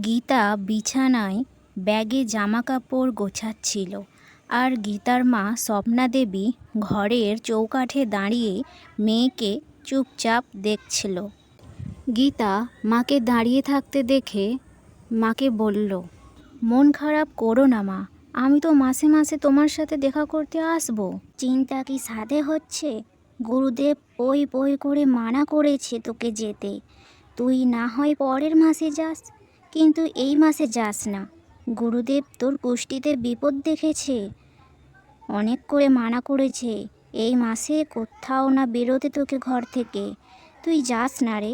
গীতা বিছানায় ব্যাগে জামাকাপড় গোছাচ্ছিল, আর গীতার মা স্বপ্না দেবী ঘরের চৌকাঠে দাঁড়িয়ে মেয়েকে চুপচাপ দেখছিল। গীতা মাকে দাঁড়িয়ে থাকতে দেখে মাকে বলল, মন খারাপ করো না মা, আমি তো মাসে মাসে তোমার সাথে দেখা করতে আসবো। চিন্তা কি সাধে হচ্ছে? গুরুদেব পই পই করে মানা করেছে তোকে যেতে। তুই না হয় পরের মাসে যাস, কিন্তু এই মাসে যাস না। গুরুদেব তোর পুষ্টিতে বিপদ দেখেছে, অনেক করে মানা করেছে এই মাসে কোথাও না বেরোতে তোকে ঘর থেকে। তুই যাস না রে,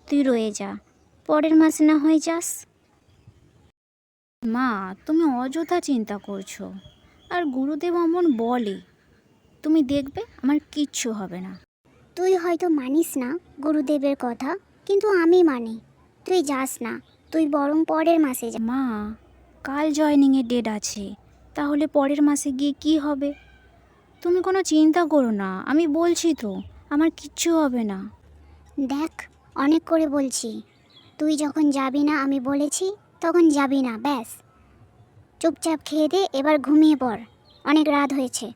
তুই রয়ে যা, পরের মাসে না হয় যাস। মা, তুমি অযথা চিন্তা করছো। আর গুরুদেব অমন বলে, তুমি দেখবে আমার কিচ্ছু হবে না। তুই হয়তো মানিস না গুরুদেবের কথা, কিন্তু আমি মানি। তুই যাস না, তুই বরং পরের মাসে যা। মা, কাল জয়েনিংয়ের ডেট আছে, তাহলে পরের মাসে গিয়ে কি হবে? তুমি কোনো চিন্তা করো না, আমি বলছি তো আমার কিচ্ছু হবে না। দেখ, অনেক করে বলছি, তুই যখন যাবি না আমি বলেছি তখন যাবি না, ব্যাস। চুপচাপ খেয়ে দে, এবার ঘুমিয়ে পড়, অনেক রাত হয়েছে।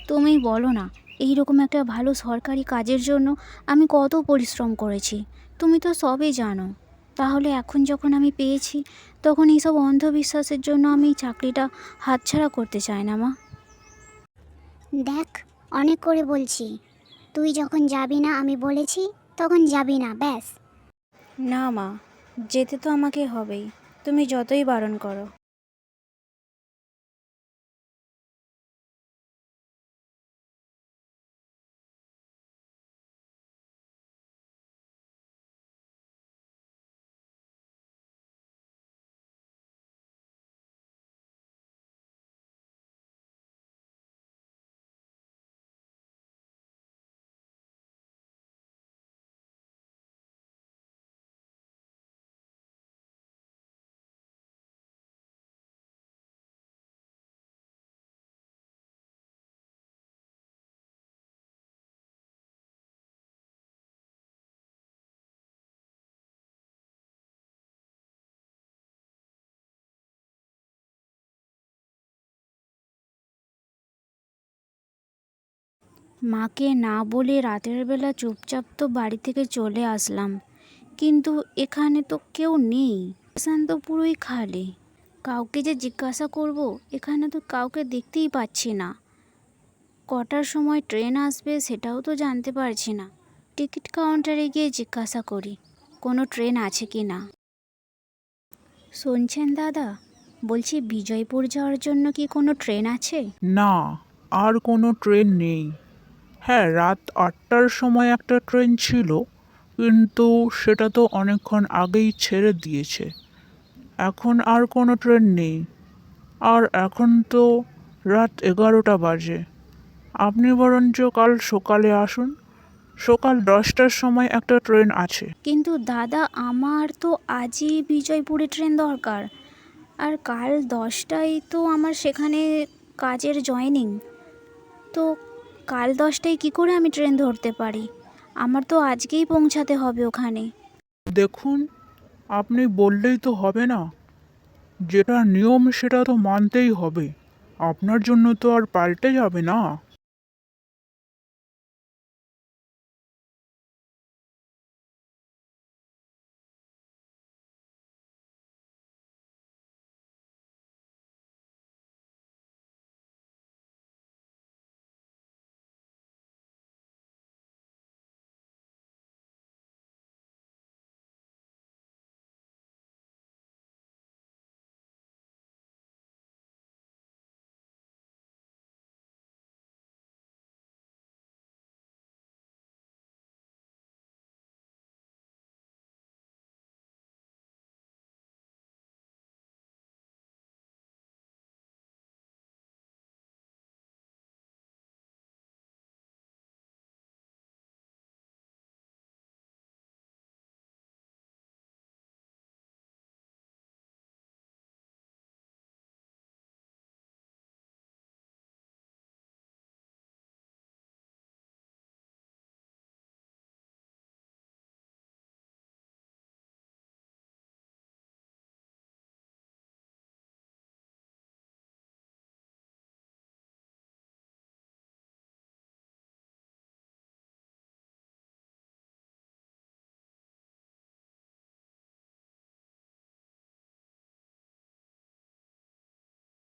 তুমি বলো না, এইরকম একটা ভালো সরকারি কাজের জন্য আমি কত পরিশ্রম করেছি, তুমি তো সবই জানো। তাহলে এখন যখন আমি পেয়েছি, তখন এইসব অন্ধবিশ্বাসের জন্য আমি চাকরিটা হাতছাড়া করতে চাই না মা। দেখ, অনেক করে বলছি, তুই যখন যাবি না আমি বলেছি তখন যাবি না, ব্যাস। না মা, যেতে তো আমাকে হবেই, তুমি যতই বারণ করো। মাকে না বলে রাতের বেলা চুপচাপ তো বাড়ি থেকে চলে আসলাম, কিন্তু এখানে তো কেউ নেই, স্টেশন তো পুরোই খালি। কাউকে যে জিজ্ঞাসা করব, এখানে তো কাউকে দেখতেই পাচ্ছি না। কটার সময় ট্রেন আসবে সেটাও তো জানতে পারছি না। টিকিট কাউন্টারে গিয়ে জিজ্ঞাসা করি কোনো ট্রেন আছে কি না। শুনছেন দাদা, বলছি বিজয়পুর যাওয়ার জন্য কি কোনো ট্রেন আছে? না, আর কোনো ট্রেন নেই। হ্যাঁ, রাত ৮টার সময় একটা ট্রেন ছিল, কিন্তু সেটা তো অনেকক্ষণ আগেই ছেড়ে দিয়েছে। এখন আর কোনো ট্রেন নেই। আর এখন তো রাত 11টা বাজে। আপনি বরঞ্চ কাল সকালে আসুন, সকাল 10টার সময় একটা ট্রেন আছে। কিন্তু দাদা, আমার তো আজই বিজয়পুরে ট্রেন দরকার, আর কাল 10টায় তো আমার সেখানে কাজের জয়েনিং। তো কাল 10টায় কী করে আমি ট্রেন ধরতে পারি? আমার তো আজকেই পৌঁছাতে হবে ওখানে। দেখুন, আপনি বললেই তো হবে না, যেটা নিয়ম সেটা তো মানতেই হবে। আপনার জন্য তো আর পাল্টে যাবে না।